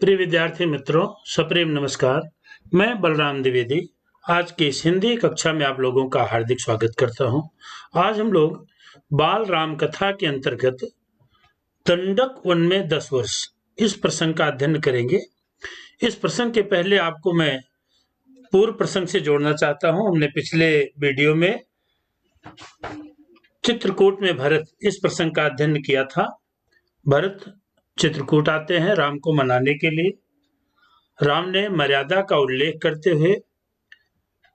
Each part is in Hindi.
प्रिय विद्यार्थी मित्रों, सप्रेम नमस्कार। मैं बलराम द्विवेदी आज की इस हिंदी कक्षा में आप लोगों का हार्दिक स्वागत करता हूं। आज हम लोग बाल राम कथा के अंतर्गत दंडक वन में 10 वर्ष इस प्रसंग का अध्ययन करेंगे। इस प्रसंग के पहले आपको मैं पूर्व प्रसंग से जोड़ना चाहता हूं। हमने पिछले वीडियो में चित्रकूट में भरत इस प्रसंग का अध्ययन किया था। भरत चित्रकूट आते हैं राम को मनाने के लिए। राम ने मर्यादा का उल्लेख करते हुए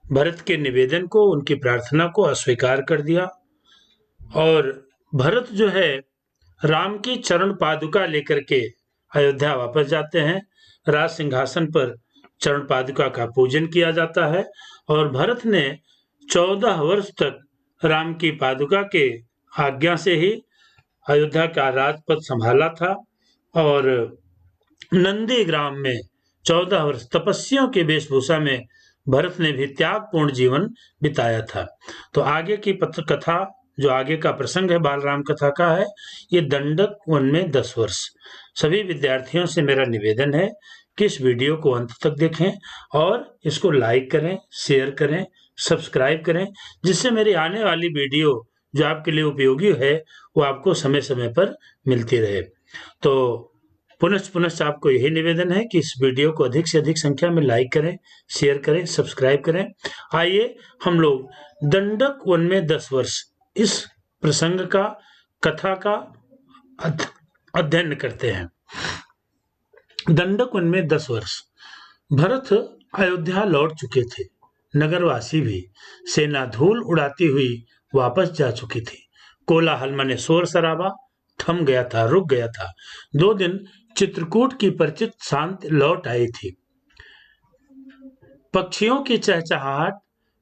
भरत के निवेदन को, उनकी प्रार्थना को अस्वीकार कर दिया और भरत जो है राम की चरण पादुका लेकर के अयोध्या वापस जाते हैं। राज सिंहासन पर चरण पादुका का पूजन किया जाता है और भरत ने 14 वर्ष तक राम की पादुका के आज्ञा से ही अयोध्या का राजपद संभाला था और नंदी ग्राम में 14 वर्ष तपस्वियों के वेशभूषा में भरत ने भी त्यागपूर्ण जीवन बिताया था। तो आगे की पत्र कथा, जो आगे का प्रसंग है बाल राम कथा का, है ये दंडक वन में 10 वर्ष। सभी विद्यार्थियों से मेरा निवेदन है कि इस वीडियो को अंत तक देखें और इसको लाइक करें, शेयर करें, सब्सक्राइब करें, जिससे मेरी आने वाली वीडियो जो आपके लिए उपयोगी है वो आपको समय समय पर मिलती रहे। तो पुनः आपको यही निवेदन है कि इस वीडियो को अधिक से अधिक संख्या में लाइक करें, शेयर करें, सब्सक्राइब करें। आइए हम लोग दंडक वन में 10 वर्ष इस प्रसंग का, कथा का अध्ययन करते हैं। दंडक वन में 10 वर्ष। भरत अयोध्या लौट चुके थे। नगरवासी भी सेना धूल उड़ाती हुई वापस जा चुकी थी। कोलाहल माने शोर शराबा थम गया था, रुक गया था। 2 दिन चित्रकूट की परिचित शांति लौट आई थी। पक्षियों की चहचहाहट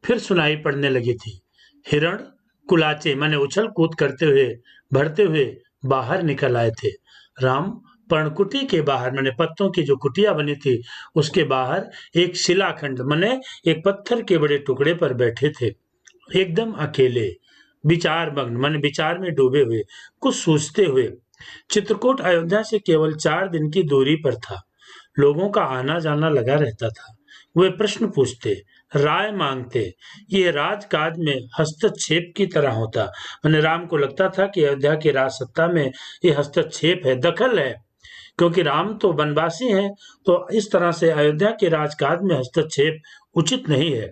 फिर सुनाई पड़ने लगी थी। हिरण कुलाचे माने उछल कूद करते हुए, भरते हुए बाहर निकल आए थे। राम पर्णकुटी के बाहर माने पत्तों की जो कुटिया बनी थी उसके बाहर एक शिलाखंड माने एक पत्थर के बड़े टुकड़े पर बैठे थे, एकदम अकेले, विचार मग्न माने विचार में डूबे हुए, कुछ सोचते हुए। चित्रकूट अयोध्या से केवल 4 दिन की दूरी पर था। लोगों का आना जाना लगा रहता था। वे प्रश्न पूछते, राय मांगते। ये राजकाज में हस्तक्षेप की तरह होता। मैंने राम को लगता था कि अयोध्या की राज सत्ता में ये हस्तक्षेप है, दखल है, क्योंकि राम तो वनवासी हैं, तो इस तरह से अयोध्या के राजकाज में हस्तक्षेप उचित नहीं है।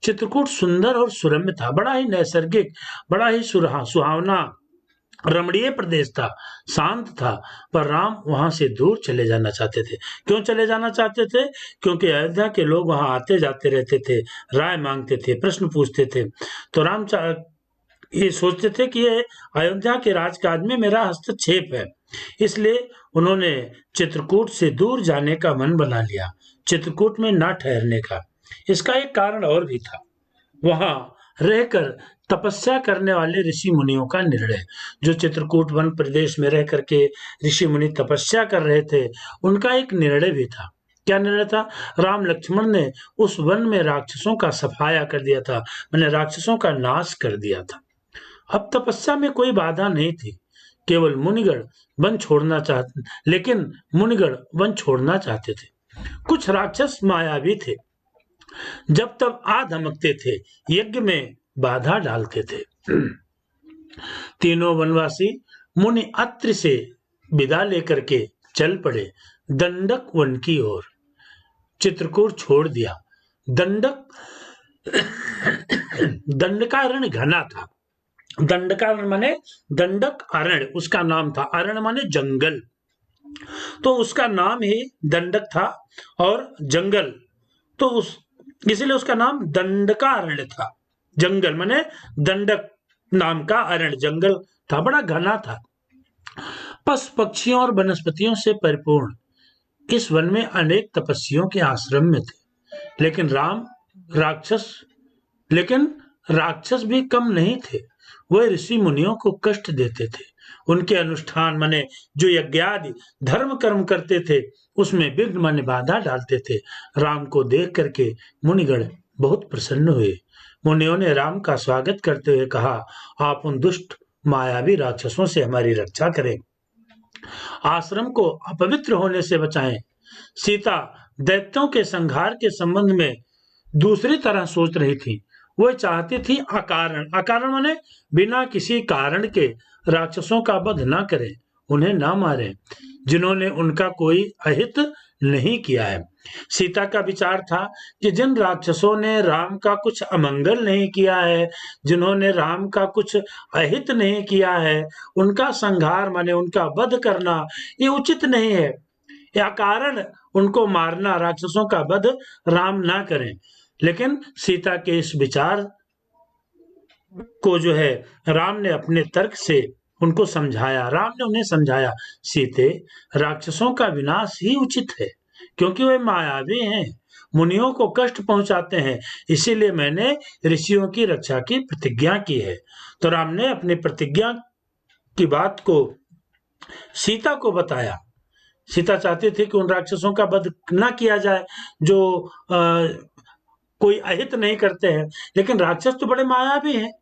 चित्रकूट सुंदर और सुरम्य था, बड़ा ही नैसर्गिक, बड़ा ही सुहावना रमणीय प्रदेश था, शांत था, पर राम वहां से दूर चले जाना चाहते थे। क्यों चले जाना चाहते थे? क्योंकि अयोध्या के लोग वहां आते जाते रहते थे, राय मांगते थे, प्रश्न पूछते थे। तो राम ये सोचते थे कि ये अयोध्या के राजकाज में मेरा हस्तक्षेप है, इसलिए उन्होंने चित्रकूट से दूर जाने का मन बना लिया, चित्रकूट में ना ठहरने का। इसका एक कारण और भी था। वहां रहकर तपस्या करने वाले ऋषि मुनियों का निर्णय, जो चित्रकूट वन प्रदेश में रह करके ऋषि मुनि तपस्या कर रहे थे, उनका एक निर्णय भी था। क्या निर्णय था? राम लक्ष्मण ने उस वन में राक्षसों का सफाया कर दिया था, मैंने राक्षसों का नाश कर दिया था। अब तपस्या में कोई बाधा नहीं थी, केवल मुनिगण वन छोड़ना चाहते, लेकिन मुनिगण वन छोड़ना चाहते थे। कुछ राक्षस मायावी थे, जब तब आ धमकते थे, यज्ञ में बाधा डालते थे। तीनों वनवासी मुनि अत्रि से विदा लेकर के चल पड़े दंडक वन की ओर। चित्रकूट छोड़ दिया। दंडकारण्य घना था। दंडकारण्य माने दंडक अरण्य उसका नाम था, अरण्य माने जंगल, तो उसका नाम ही दंडक था और जंगल, तो इसलिए उसका नाम दंडकारण्य था। जंगल माने दंडक नाम का अरण्य, जंगल था, बड़ा घना था, पशु पक्षियों और वनस्पतियों से परिपूर्ण। इस वन में अनेक तपस्वियों के आश्रम में थे, लेकिन राक्षस भी कम नहीं थे। वह ऋषि मुनियों को कष्ट देते थे। उनके अनुष्ठान माने जो यज्ञादि धर्म कर्म करते थे उसमें विघ्न माने बाधा डालते थे। राम को देख करके मुनिगण बहुत प्रसन्न हुए। मुनियों ने राम का स्वागत करते हुए कहा, आप उन दुष्ट मायावी राक्षसों से हमारी रक्षा करें, आश्रम को अपवित्र होने से बचाएं। सीता दैत्यों के संहार के संबंध में दूसरी तरह सोच रही थी। वह चाहती थी अकारण माने बिना किसी कारण के राक्षसों का वध न करें, उन्हें ना मारे, जिन्होंने उनका कोई अहित नहीं किया है। सीता का विचार था कि जिन राक्षसों ने राम का कुछ अमंगल नहीं किया है, जिन्होंने राम का कुछ अहित नहीं किया है, उनका संहार माने उनका वध करना ये उचित नहीं है। या कारण उनको मारना, राक्षसों का वध राम ना करें। लेकिन सीता के इस विचार को जो है राम ने अपने तर्क से उनको समझाया। राम ने उन्हें समझाया, सीते, राक्षसों का विनाश ही उचित है, क्योंकि वे मायावी हैं, मुनियों को कष्ट पहुंचाते हैं, इसीलिए मैंने ऋषियों की रक्षा की प्रतिज्ञा की है। तो राम ने अपनी प्रतिज्ञा की बात को सीता को बताया। सीता चाहती थी कि उन राक्षसों का वध न किया जाए जो कोई अहित नहीं करते हैं, लेकिन राक्षस तो बड़े मायावी हैं,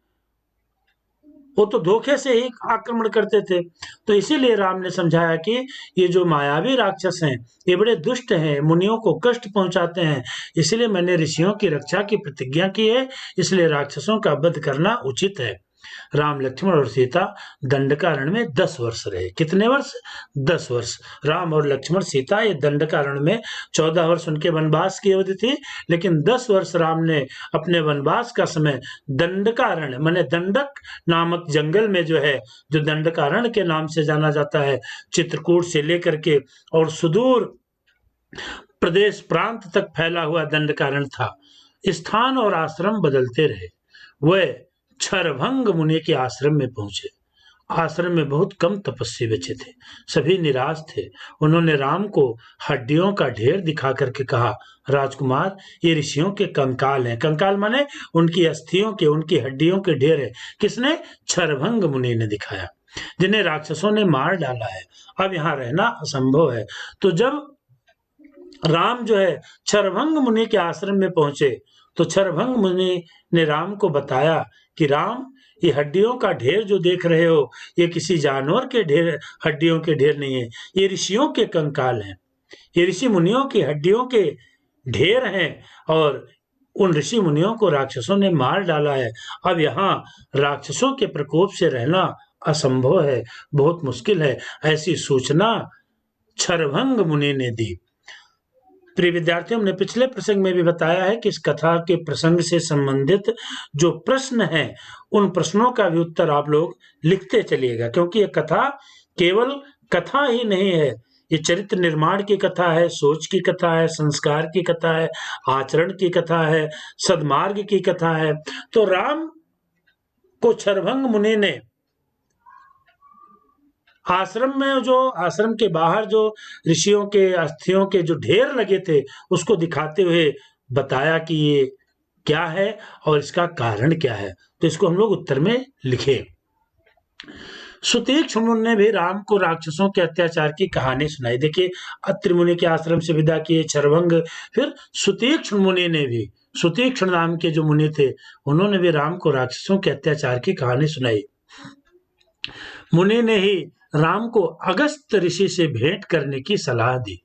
वो तो धोखे से ही आक्रमण करते थे। तो इसीलिए राम ने समझाया कि ये जो मायावी राक्षस हैं ये बड़े दुष्ट हैं, मुनियों को कष्ट पहुंचाते हैं, इसलिए मैंने ऋषियों की रक्षा की प्रतिज्ञा की है, इसलिए राक्षसों का वध करना उचित है। राम, लक्ष्मण और सीता दंडकारण्य में 10 वर्ष रहे। कितने वर्ष? 10 वर्ष। राम और लक्ष्मण सीता ये दंडकारण्य में 14 वर्ष उनके वनवास की अवधि थी, लेकिन 10 वर्ष राम ने अपने वनवास का समय दंडकारण्य माने दंडक नामक जंगल में जो है, जो दंडकारण्य के नाम से जाना जाता है, चित्रकूट से लेकर के और सुदूर प्रदेश प्रांत तक फैला हुआ दंडकारण्य था। स्थान और आश्रम बदलते रहे। वह क्षरभंग मुनि के आश्रम में पहुंचे। आश्रम में बहुत कम तपस्वी बचे थे, सभी निराश थे। उन्होंने राम को हड्डियों का ढेर दिखा करके कहा, राजकुमार, ये ऋषियों के कंकाल हैं। कंकाल माने उनकी अस्थियों के, उनकी हड्डियों के ढेर है। किसने? क्षरभंग मुनि ने दिखाया, जिन्हें राक्षसों ने मार डाला है। अब यहाँ रहना असंभव है। तो जब राम जो है क्षरभंग मुनि के आश्रम में पहुंचे, तो क्षरभंग मुनि ने राम को बताया कि राम, ये हड्डियों का ढेर जो देख रहे हो, ये किसी जानवर के ढेर, हड्डियों के ढेर नहीं है, ये ऋषियों के कंकाल हैं, ये ऋषि मुनियों की हड्डियों के ढेर हैं, और उन ऋषि मुनियों को राक्षसों ने मार डाला है। अब यहाँ राक्षसों के प्रकोप से रहना असंभव है, बहुत मुश्किल है। ऐसी सूचना क्षरभंग मुनि ने दी। प्रिय विद्यार्थियों, हमने पिछले प्रसंग में भी बताया है कि इस कथा के प्रसंग से संबंधित जो प्रश्न हैं, उन प्रश्नों का भी उत्तर आप लोग लिखते चलिएगा, क्योंकि ये कथा केवल कथा ही नहीं है, ये चरित्र निर्माण की कथा है, सोच की कथा है, संस्कार की कथा है, आचरण की कथा है, सद्मार्ग की कथा है। तो राम को क्षरभंग मुनि ने आश्रम में, जो आश्रम के बाहर जो ऋषियों के अस्थियों के जो ढेर लगे थे, उसको दिखाते हुए बताया कि ये क्या है और इसका कारण क्या है। तो इसको हम लोग उत्तर में लिखे। सुतीक्ष्ण मुनि ने भी राम को राक्षसों के अत्याचार की कहानी सुनाई। देखिए, अत्रि मुनि के आश्रम से विदा किए क्षरभंग, फिर सुतीक्ष्ण मुनि ने भी, सुतीक्ष्ण नाम के जो मुनि थे, उन्होंने भी राम को राक्षसों के अत्याचार की कहानी सुनाई। मुनि ने ही राम को अगस्त ऋषि से भेंट करने की सलाह दी।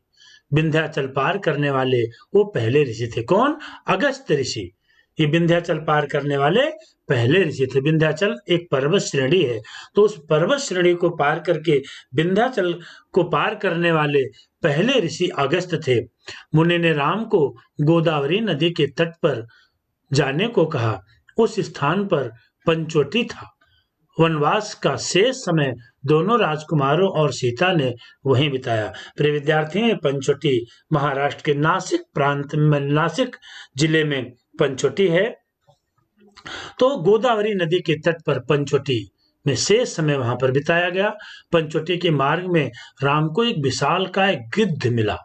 विंध्याचल पार करने वाले वो पहले ऋषि थे। कौन? अगस्त ऋषि। ये विंध्याचल पार करने वाले पहले ऋषि थे। विंध्याचल एक पर्वत श्रेणी है, तो उस पर्वत श्रेणी को पार करके विंध्याचल को पार करने वाले पहले ऋषि अगस्त थे। मुनि ने राम को गोदावरी नदी के तट पर जाने को कहा। उस स्थान पर पंचवटी था। वनवास का शेष समय दोनों राजकुमारों और सीता ने वहीं बिताया। प्रिय विद्यार्थियों, पंचवटी महाराष्ट्र के नासिक प्रांत में, नासिक जिले में पंचवटी है। तो गोदावरी नदी के तट पर पंचवटी में शेष समय वहां पर बिताया गया। पंचवटी के मार्ग में राम को एक विशालकाय गिद्ध मिला।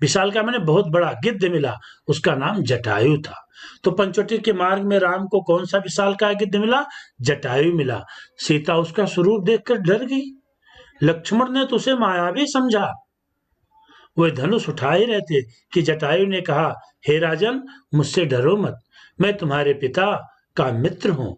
विशालकाय माने बहुत बड़ा गिद्ध मिला, उसका नाम जटायु था। तो पंचवटी के मार्ग में राम को कौन सा विशालकाय गिद्ध मिला? जटायु मिला। सीता उसका स्वरूप देखकर डर गई। लक्ष्मण ने तो उसे मायावी समझा। वे धनुष उठा ही रहे थे कि जटायु ने कहा, हे राजन, मुझसे डरो मत, मैं तुम्हारे पिता का मित्र हूं।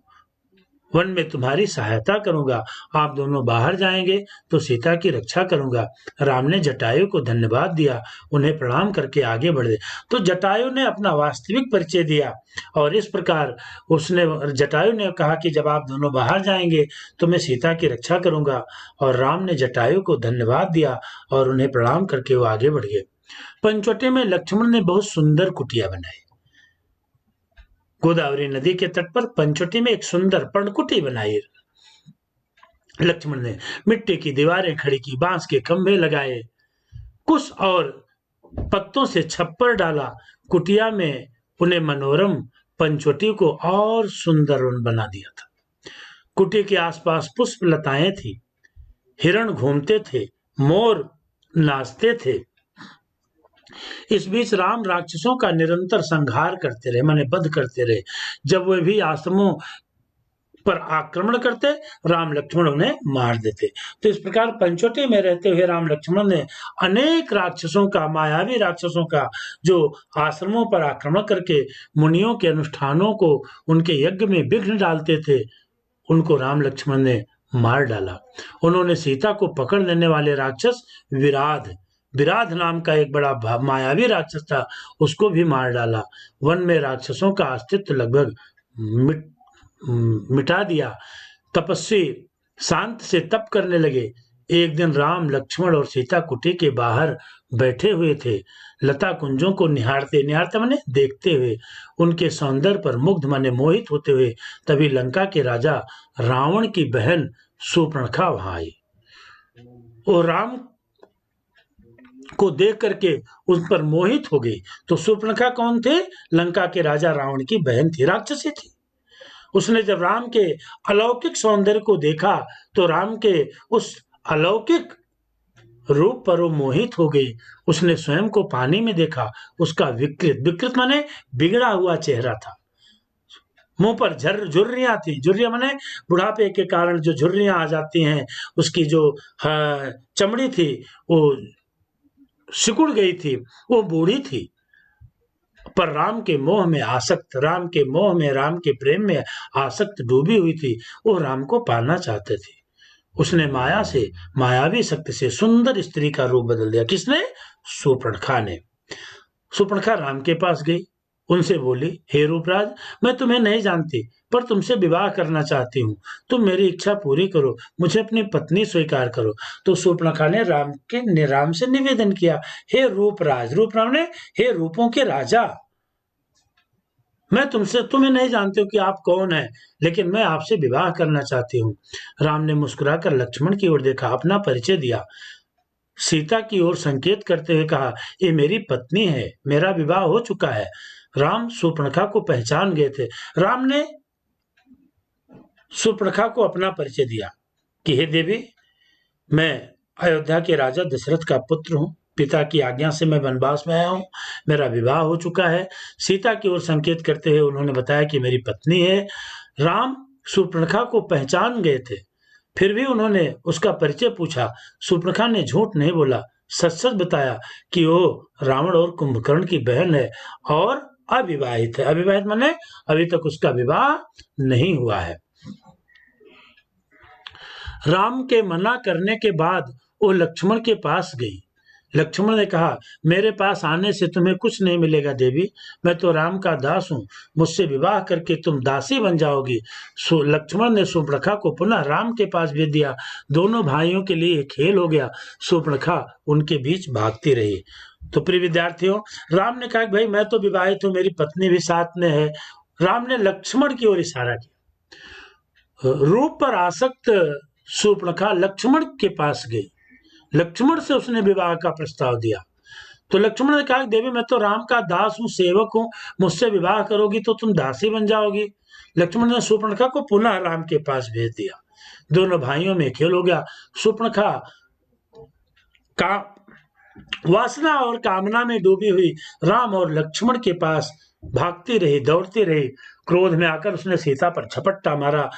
वन में तुम्हारी सहायता करूंगा। आप दोनों बाहर जाएंगे तो सीता की रक्षा करूंगा। राम ने जटायु को धन्यवाद दिया, उन्हें प्रणाम करके आगे बढ़े। तो जटायु ने अपना वास्तविक परिचय दिया और इस प्रकार उसने जटायु ने कहा कि जब आप दोनों बाहर जाएंगे तो मैं सीता की रक्षा करूंगा। और राम ने जटायु को धन्यवाद दिया और उन्हें प्रणाम करके वो आगे बढ़ गए। पंचवटी में लक्ष्मण ने बहुत सुंदर कुटिया बनाई। गोदावरी नदी के तट पर पंचवटी में एक सुंदर पर्णकुटी बनाई लक्ष्मण ने। मिट्टी की दीवारें खड़ी की, बांस के खंभे लगाए, कुश और पत्तों से छप्पर डाला। कुटिया में उन्हें मनोरम पंचवटी को और सुंदर बना दिया था। कुटी के आसपास पुष्प लताएं थी, हिरण घूमते थे, मोर नाचते थे। इस बीच राम राक्षसों का निरंतर संहार करते रहे, माने वध करते रहे। जब वे भी आश्रमों पर आक्रमण करते, राम लक्ष्मण उन्हें मार देते। तो इस प्रकार पंचवटी में रहते हुए राम लक्ष्मण ने अनेक राक्षसों का, मायावी राक्षसों का, जो आश्रमों पर आक्रमण करके मुनियों के अनुष्ठानों को, उनके यज्ञ में विघ्न डालते थे, उनको राम लक्ष्मण ने मार डाला। उन्होंने सीता को पकड़ लेने वाले राक्षस विराध विराध नाम का एक बड़ा मायावी राक्षस था, उसको भी मार डाला। वन में राक्षसों का अस्तित्व लगभग मिटा दिया। तपस्वी शांत से तप करने लगे। एक दिन राम लक्ष्मण और सीता कुटी के बाहर बैठे हुए थे, लता कुंजों को निहारते निहारते माने देखते हुए, उनके सौंदर्य पर मुग्ध माने मोहित होते हुए। तभी लंका के राजा रावण की बहन शूर्पणखा वहां आई। वो राम को देख करके उस पर मोहित हो गई। तो शूर्पणखा कौन थे? लंका के राजा रावण की बहन थी, राक्षसी थी। उसने जब राम के अलौकिक सौंदर्य को देखा तो राम के उस अलौकिक रूप पर वो मोहित हो गई। उसने स्वयं को पानी में देखा, उसका विकृत माने बिगड़ा हुआ चेहरा था। मुंह पर झुर्रियां थी, झुर्रियां माने बुढ़ापे के कारण जो झुर्रियां आ जाती हैं, उसकी जो चमड़ी थी वो सिकुड़ गई थी, वो बूढ़ी थी। पर राम के मोह में आसक्त, राम के मोह में, राम के प्रेम में आसक्त डूबी हुई थी। वो राम को पाना चाहते थे। उसने माया से, मायावी शक्ति से सुंदर स्त्री का रूप बदल दिया। किसने? शूर्पणखा ने। शूर्पणखा राम के पास गई, उनसे बोली, हे रूपराज, मैं तुम्हें नहीं जानती पर तुमसे विवाह करना चाहती हूँ। तुम मेरी इच्छा पूरी करो, मुझे अपनी पत्नी स्वीकार करो। तो शूर्पणखा ने राम से निवेदन किया, हे रूपराज, रूपराज ने हे रूपों के राजा, मैं तुम्हें नहीं जानती हूँ कि आप कौन है, लेकिन मैं आपसे विवाह करना चाहती हूँ। राम ने मुस्कुराकर लक्ष्मण की ओर देखा, अपना परिचय दिया, सीता की ओर संकेत करते हुए कहा, ये मेरी पत्नी है, मेरा विवाह हो चुका है। राम शूर्पणखा को पहचान गए थे। राम ने शूर्पणखा को अपना परिचय दिया कि हे देवी, मैं अयोध्या के राजा दशरथ का पुत्र हूँ, पिता की आज्ञा से मैं वनवास में आया हूँ, मेरा विवाह हो चुका है। सीता की ओर संकेत करते हुए उन्होंने बताया कि मेरी पत्नी है। राम शूर्पणखा को पहचान गए थे, फिर भी उन्होंने उसका परिचय पूछा। शूर्पणखा ने झूठ नहीं बोला, सच सच बताया कि वो रावण और कुंभकर्ण की बहन है और अविवाहित है। अविवाहित माने अभी तक उसका विवाह नहीं हुआ है। राम के मना करने के बाद वो लक्ष्मण के पास गई। लक्ष्मण ने कहा, मेरे पास आने से तुम्हें कुछ नहीं मिलेगा देवी, मैं तो राम का दास हूँ, मुझसे विवाह करके तुम दासी बन जाओगी। लक्ष्मण ने शूर्पणखा को पुनः राम के पास भेज दिया। दोनों भाइयों के लिए खेल हो गया। शूर्पणखा उनके बीच भागती रही। तो प्रिय विद्यार्थियों, राम ने कहा कि भाई मैं तो विवाहित हूँ, मेरी पत्नी भी साथ में है। राम ने लक्ष्मण की ओर इशारा किया। रूप पर आसक्त शूर्पणखा लक्ष्मण के पास गई, लक्ष्मण से उसने विवाह का प्रस्ताव दिया। तो लक्ष्मण ने कहा, देवी मैं तो राम का दास हूँ, सेवक हूँ, मुझसे विवाह करोगी तो तुम दासी बन जाओगी। लक्ष्मण ने शूर्पणखा को पुनः राम के पास भेज दिया। दोनों भाइयों में खेल हो गया। शूर्पणखा का वासना और कामना में डूबी हुई राम और लक्ष्मण के पास भागती रही, दौड़ती रही। क्रोध में आकर उसने सीता पर झपट्टा मारा,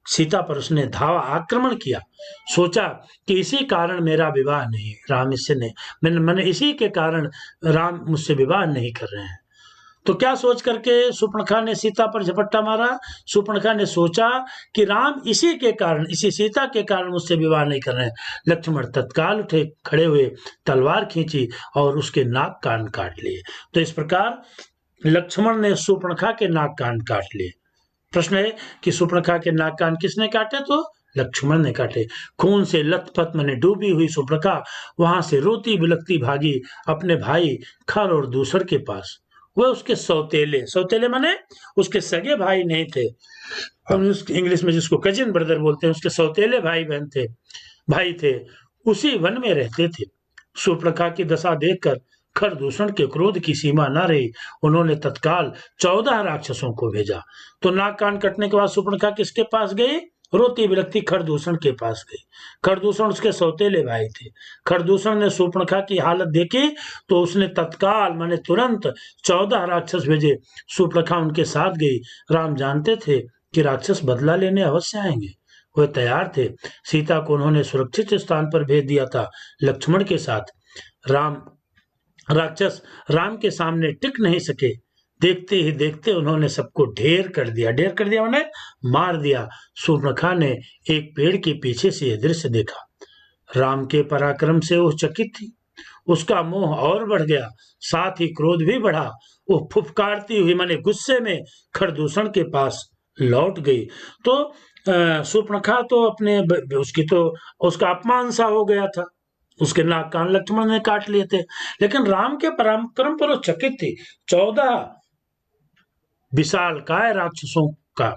सीता पर उसने धावा आक्रमण किया। सोचा कि इसी कारण मेरा विवाह नहीं, राम इससे नहीं, मैंने इसी के कारण राम मुझसे विवाह नहीं कर रहे हैं। तो क्या सोच करके शूर्पणखा ने सीता पर झपट्टा मारा? शूर्पणखा ने सोचा कि राम इसी के कारण, इसी सीता के कारण मुझसे विवाह नहीं कर रहे हैं। लक्ष्मण तत्काल उठे, खड़े हुए, तलवार खींची और उसके नाक कान काट लिए। तो इस प्रकार लक्ष्मण ने शूर्पणखा के नाक कान काट लिए। प्रश्न है कि शूर्पणखा के नाक कान किसने काटे? तो लक्ष्मण ने काटे। खून से लथपथ माने डूबी हुई शूर्पणखा वहां से रोती बिलखती भागी अपने भाई खर और दूसर के पास। वह उसके सौतेले, सौतेले माने उसके सगे भाई नहीं थे, हम इंग्लिश में जिसको कजिन ब्रदर बोलते हैं, उसके सौतेले भाई बहन थे, भाई थे, उसी वन में रहते थे। शूर्पणखा की दशा देखकर खरदूषण के क्रोध की सीमा न रही। उन्होंने तत्काल 14 राक्षसों को भेजा। तो नाक कान कटने के बाद शूर्पणखा किसके पास गई? रोती बिलखती खरदूषण के पास गई। खरदूषण उसके सौतेले भाई थे। खरदूषण ने शूर्पणखा की हालत देखी तो उसने तत्काल माने तुरंत 14 राक्षस भेजे। शूर्पणखा उनके साथ गई। राम जानते थे कि राक्षस बदला लेने अवश्य आएंगे। वह तैयार थे। सीता को उन्होंने सुरक्षित स्थान पर भेज दिया था लक्ष्मण के साथ। राम राक्षस राम के सामने टिक नहीं सके। देखते ही देखते उन्होंने सबको ढेर कर दिया। ढेर कर दिया उन्हें मार दिया। शूर्पणखा ने एक पेड़ के पीछे से यह दृश्य देखा। राम के पराक्रम से वो चकित थी। उसका मोह और बढ़ गया, साथ ही क्रोध भी बढ़ा। वो फुफकारती हुई माने गुस्से में खरदूषण के पास लौट गई। तो शूर्पणखा तो अपने उसकी तो उसका अपमान सा हो गया था। उसके नाक कान लक्ष्मण ने काट लिए थे, लेकिन राम के पराक्रम पर वो चकित थी। 14 विशालकाय राक्षसों का,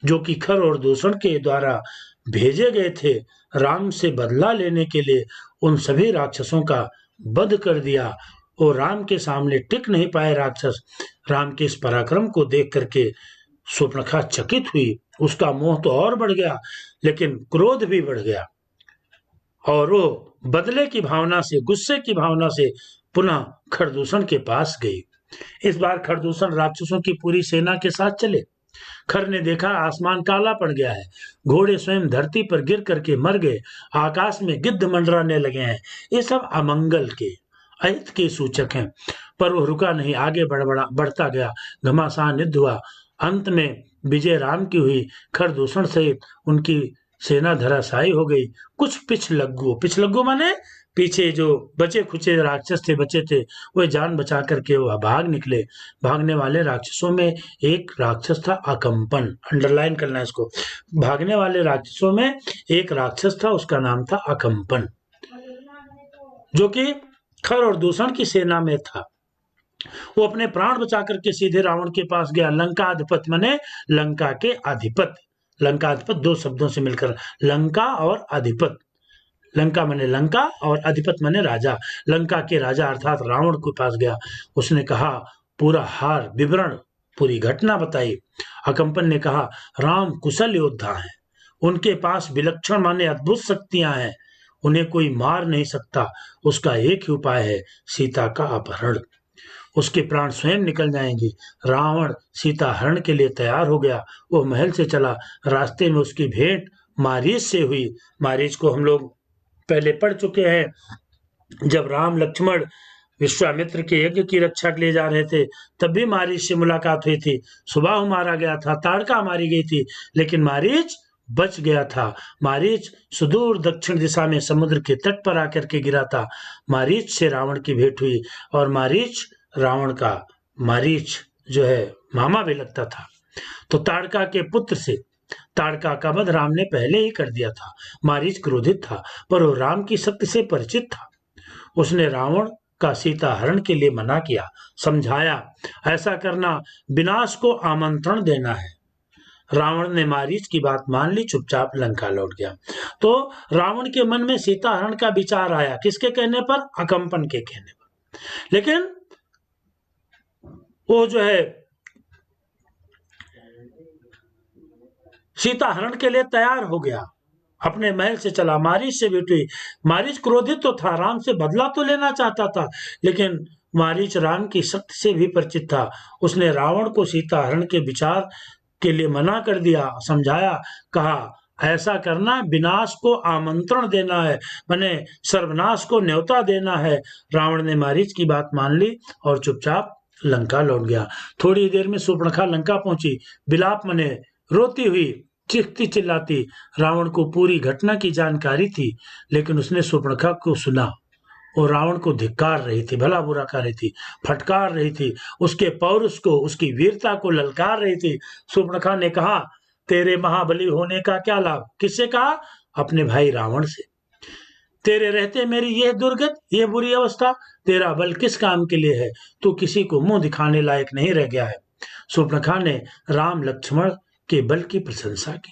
जो कि खर और दूषण के द्वारा भेजे गए थे राम से बदला लेने के लिए, उन सभी राक्षसों का वध कर दिया। और राम के सामने टिक नहीं पाए राक्षस। राम के इस पराक्रम को देख करके शूर्पणखा चकित हुई। उसका मोह तो और बढ़ गया, लेकिन क्रोध भी बढ़ गया और वो बदले की भावना से, गुस्से की भावना से पुनः खरदूषण के पास गई। इस बार खरदूषण राक्षसों की पूरी सेना के साथ चले। खर ने देखा आसमान काला पड़ गया है, घोड़े स्वयं धरती पर गिर करके मर गए, आकाश में गिद्ध मंडराने लगे हैं। ये सब अमंगल के, अहित के सूचक हैं। पर वो रुका नहीं, आगे बढ़ता गया। घमासान युद्ध हुआ। अंत में विजय राम की हुई। खरदूषण सहित उनकी सेना धराशायी हो गई। कुछ पिछलग्गू माने पीछे जो बचे खुचे राक्षस थे, बचे थे, वह जान बचा करके वह भाग निकले। भागने वाले राक्षसों में एक राक्षस था अकंपन। अंडरलाइन करना है इसको। भागने वाले राक्षसों में एक राक्षस था, उसका नाम था अकंपन, जो कि खर और दूषण की सेना में था। वो अपने प्राण बचा करके सीधे रावण के पास गया। लंकाधिपति माने लंका के अधिपति। लंकाधिपति दो शब्दों से मिलकर लंका और अधिपति। लंका माने लंका और अधिपति माने राजा। लंका के राजा अर्थात रावण के पास गया। उसने कहा, पूरा हाल विवरण, पूरी घटना बताई। अकंपन ने कहा, राम कुशल योद्धा हैं, उनके पास विलक्षण माने अद्भुत शक्तियां हैं, उन्हें कोई मार नहीं सकता। उसका एक ही उपाय है, सीता का अपहरण। उसके प्राण स्वयं निकल जाएंगे। रावण सीता हरण के लिए तैयार हो गया। वो महल से चला। रास्ते में उसकी भेंट मारीच से हुई। मारीच को हम लोग पहले पढ़ चुके हैं। जब राम लक्ष्मण विश्वामित्र के यज्ञ की रक्षा के लिए जा रहे थे, तब भी मारीच से मुलाकात हुई थी। सुबाहु मारा गया था, ताड़का मारी गई थी, लेकिन मारीच बच गया था। मारीच सुदूर दक्षिण दिशा में समुद्र के तट पर आकर के गिरा था। मारीच से रावण की भेंट हुई और मारीच रावण का, मारीच जो है मामा भी लगता था। तो ताड़का के पुत्र से, ताड़का का वध राम ने पहले ही कर दिया था। मारीच क्रोधित था, पर वो राम की शक्ति से परिचित था। उसने रावण का सीता हरण के लिए मना किया, समझाया, ऐसा करना विनाश को आमंत्रण देना है। रावण ने मारीच की बात मान ली, चुपचाप लंका लौट गया। तो रावण के मन में सीता हरण का विचार आया, किसके कहने पर? अकंपन के कहने पर। लेकिन वो जो है सीता हरण के लिए तैयार हो गया, अपने महल से चला, मारीच से भेंट हुई। मारीच क्रोधित तो था, राम से बदला तो लेना चाहता था, लेकिन मारीच राम की शक्ति से भी परिचित था। उसने रावण को सीता हरण के विचार के लिए मना कर दिया, समझाया, कहा, ऐसा करना विनाश को आमंत्रण देना है, माने सर्वनाश को न्योता देना है। रावण ने मारीच की बात मान ली और चुपचाप लंका लौट गया। थोड़ी देर में शूर्पणखा लंका पहुंची, विलाप मने रोती हुई, चीखती चिल्लाती। रावण को पूरी घटना की जानकारी थी, लेकिन उसने शूर्पणखा को सुना। वो रावण को धिक्कार रही थी, भला बुरा कर रही थी, फटकार रही थी, उसके पौरुष को, उसकी वीरता को ललकार रही थी। शूर्पणखा ने कहा, तेरे महाबली होने का क्या लाभ? किससे कहा? अपने भाई रावण से। तेरे रहते मेरी यह दुर्गत, यह बुरी अवस्था, तेरा बल किस काम के लिए है? तू किसी को मुंह दिखाने लायक नहीं रह गया है। शूर्पणखा ने राम लक्ष्मण के बल की प्रशंसा की,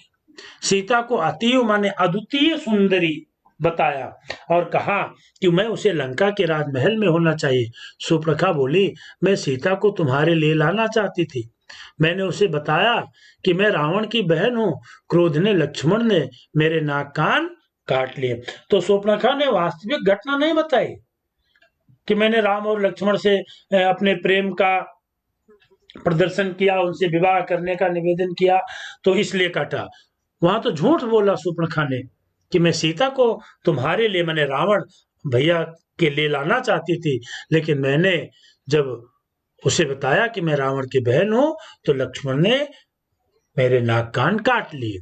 सीता को अतीव माने अद्वितीय सुंदरी बताया और कहा कि मैं उसे लंका के राजमहल में होना चाहिए। शूर्पणखा बोली, मैं सीता को तुम्हारे लिए लाना चाहती थी। मैंने उसे बताया कि मैं रावण की बहन हूँ। क्रोध ने लक्ष्मण ने मेरे नाक कान काट लिए। तो शूर्पणखा ने वास्तविक घटना नहीं बताई कि मैंने राम और लक्ष्मण से अपने प्रेम का प्रदर्शन किया, उनसे विवाह करने का निवेदन किया, तो इसलिए काटा। वहां तो झूठ बोला शूर्पणखा ने कि मैं सीता को तुम्हारे लिए, मैंने रावण भैया के लिए लाना चाहती थी, लेकिन मैंने जब उसे बताया कि मैं रावण की बहन हूं, तो लक्ष्मण ने मेरे नाक कान काट लिए।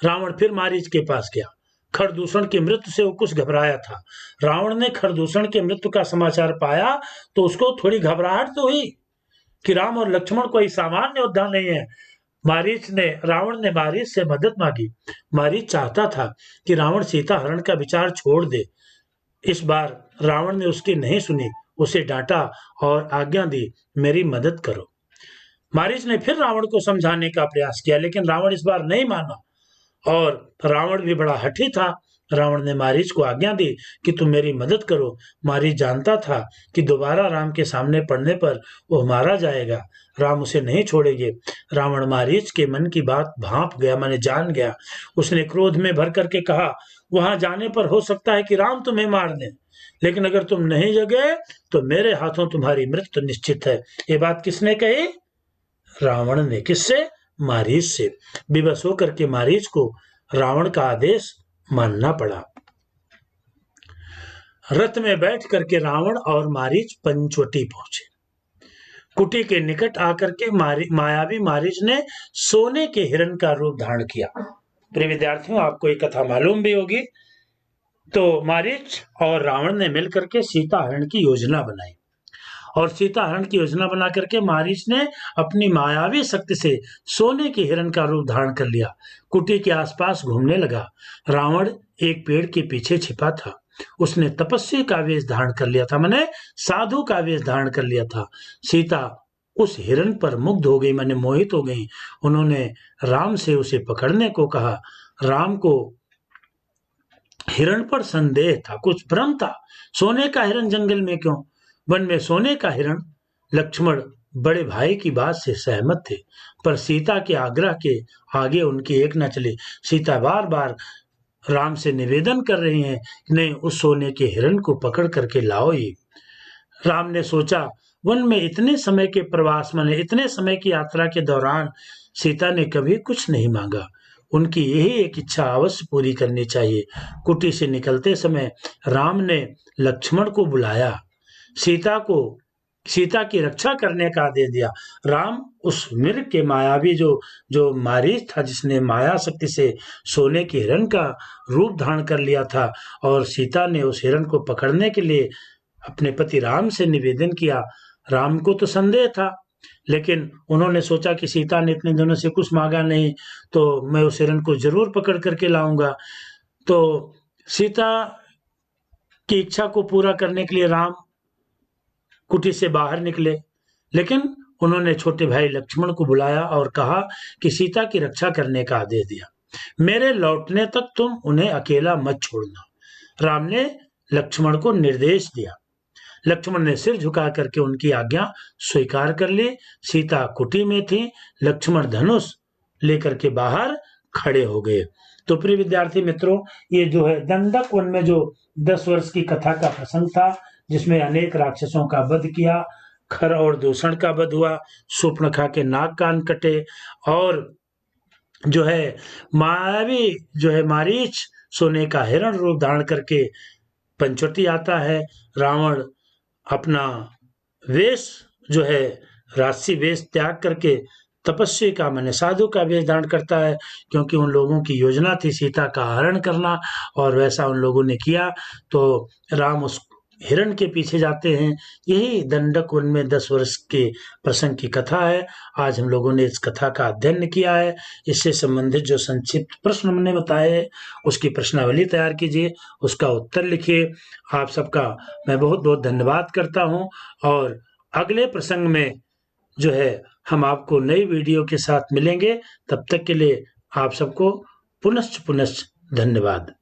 रावण फिर मारीच के पास गया। खरदूषण की मृत्यु से वो कुछ घबराया था। रावण ने खरदूषण की मृत्यु का समाचार पाया तो उसको थोड़ी घबराहट तो हुई कि राम और लक्ष्मण कोई सामान्य योद्धा नहीं है। रावण ने मारीच से मदद मांगी। मारीच चाहता था कि रावण सीता हरण का विचार छोड़ दे। इस बार रावण ने उसकी नहीं सुनी, उसे डांटा और आज्ञा दी, मेरी मदद करो। मारीच ने फिर रावण को समझाने का प्रयास किया, लेकिन रावण इस बार नहीं माना और रावण भी बड़ा हठी था। रावण ने मारीच को आज्ञा दी कि तुम मेरी मदद करो। मारीच जानता था कि दोबारा राम के सामने पड़ने पर वो मारा जाएगा, राम उसे नहीं छोड़ेंगे। रावण मारीच के मन की बात भांप गया, माने जान गया। उसने क्रोध में भर करके कहा, वहां जाने पर हो सकता है कि राम तुम्हें मार दें, लेकिन अगर तुम नहीं जगे तो मेरे हाथों तुम्हारी मृत्यु निश्चित है। ये बात किसने कही? रावण ने। किससे? मारीच से। विवश होकर के मारीच को रावण का आदेश मानना पड़ा। रथ में बैठ करके रावण और मारीच पंचवटी पहुंचे। कुटी के निकट आकर के मायावी मारीच ने सोने के हिरण का रूप धारण किया। प्रिय विद्यार्थियों, आपको एक कथा मालूम भी होगी। तो मारीच और रावण ने मिलकर के सीता हरण की योजना बनाई और सीता हरण की योजना बना करके मारीच ने अपनी मायावी शक्ति से सोने के हिरण का रूप धारण कर लिया। कुटी के आसपास घूमने लगा। रावण एक पेड़ के पीछे छिपा था। उसने तपस्वी का वेश धारण कर लिया था, माने साधु का वेश धारण कर लिया था। सीता उस हिरण पर मुग्ध हो गई, माने मोहित हो गई। उन्होंने राम से उसे पकड़ने को कहा। राम को हिरण पर संदेह था, कुछ भ्रम था। सोने का हिरण जंगल में क्यों? वन में सोने का हिरण? लक्ष्मण बड़े भाई की बात से सहमत थे, पर सीता के आग्रह के आगे उनकी एक न चली। सीता बार बार राम से निवेदन कर रही हैं कि नहीं, उस सोने के हिरण को पकड़ करके लाओ ही। राम ने सोचा, वन में इतने समय के प्रवास, माने इतने समय की यात्रा के दौरान सीता ने कभी कुछ नहीं मांगा। उनकी यही एक इच्छा अवश्य पूरी करनी चाहिए। कुटी से निकलते समय राम ने लक्ष्मण को बुलाया, सीता की रक्षा करने का आदेश दिया। राम उस मृग के मायावी जो जो मारीच था, जिसने माया शक्ति से सोने के हिरण का रूप धारण कर लिया था, और सीता ने उस हिरण को पकड़ने के लिए अपने पति राम से निवेदन किया। राम को तो संदेह था, लेकिन उन्होंने सोचा कि सीता ने इतने दिनों से कुछ मांगा नहीं, तो मैं उस हिरण को जरूर पकड़ करके लाऊंगा। तो सीता की इच्छा को पूरा करने के लिए राम कुटी से बाहर निकले, लेकिन उन्होंने छोटे भाई लक्ष्मण को बुलाया और कहा कि सीता की रक्षा करने का आदेश दिया। मेरे लौटने तक तुम उन्हें अकेला मत छोड़ना। राम ने लक्ष्मण को निर्देश दिया। लक्ष्मण ने सिर झुका करके उनकी आज्ञा स्वीकार कर ली। सीता कुटी में थी, लक्ष्मण धनुष लेकर के बाहर खड़े हो गए। तो प्रिय विद्यार्थी मित्रों, ये जो है दंडक वन में जो 10 वर्ष की कथा का प्रसंग था, जिसमें अनेक राक्षसों का वध किया, खर और दूषण का वध हुआ, शूर्पणखा के नाक कान कटे, और जो है मायावी जो है मारीच सोने का हिरण रूप धारण करके पंचवटी आता है। रावण अपना वेश जो है राजसी वेश त्याग करके तपस्वी का माने साधु का वेश धारण करता है, क्योंकि उन लोगों की योजना थी सीता का हरण करना और वैसा उन लोगों ने किया। तो राम उस हिरण के पीछे जाते हैं। यही दंडक वन में 10 वर्ष के प्रसंग की कथा है। आज हम लोगों ने इस कथा का अध्ययन किया है। इससे संबंधित जो संक्षिप्त प्रश्न हमने बताए हैं, उसकी प्रश्नावली तैयार कीजिए, उसका उत्तर लिखिए। आप सबका मैं बहुत-बहुत धन्यवाद करता हूँ और अगले प्रसंग में जो है हम आपको नई वीडियो के साथ मिलेंगे। तब तक के लिए आप सबको पुनश्च पुनश्च धन्यवाद।